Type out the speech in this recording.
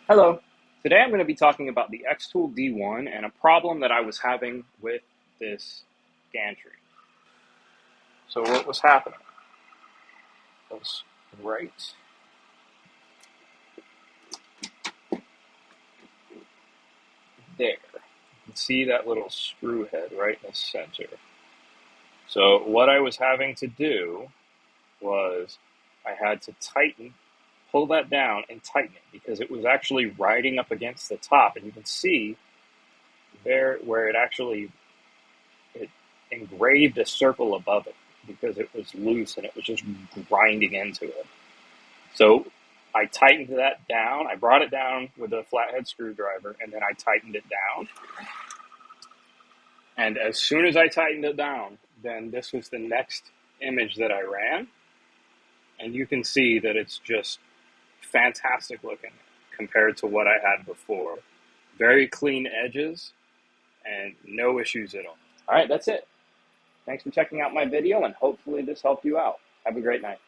Hello. Today I'm going to be talking about the xTool D1 and a problem that I was having with this gantry. So what was happening was right there. You can see that little screw head right in the center. So what I was having to do was I had to pull that down and tighten it because it was actually riding up against the top, and you can see there where it engraved a circle above it because it was loose and it was just grinding into it. So I tightened that down. I brought it down with a flathead screwdriver, and then I tightened it down. And as soon as I tightened it down, then this was the next image that I ran. And you can see that it's just fantastic looking compared to what I had before. Very clean edges and no issues at all. All right, that's it. Thanks for checking out my video, and hopefully this helped you out. Have a great night.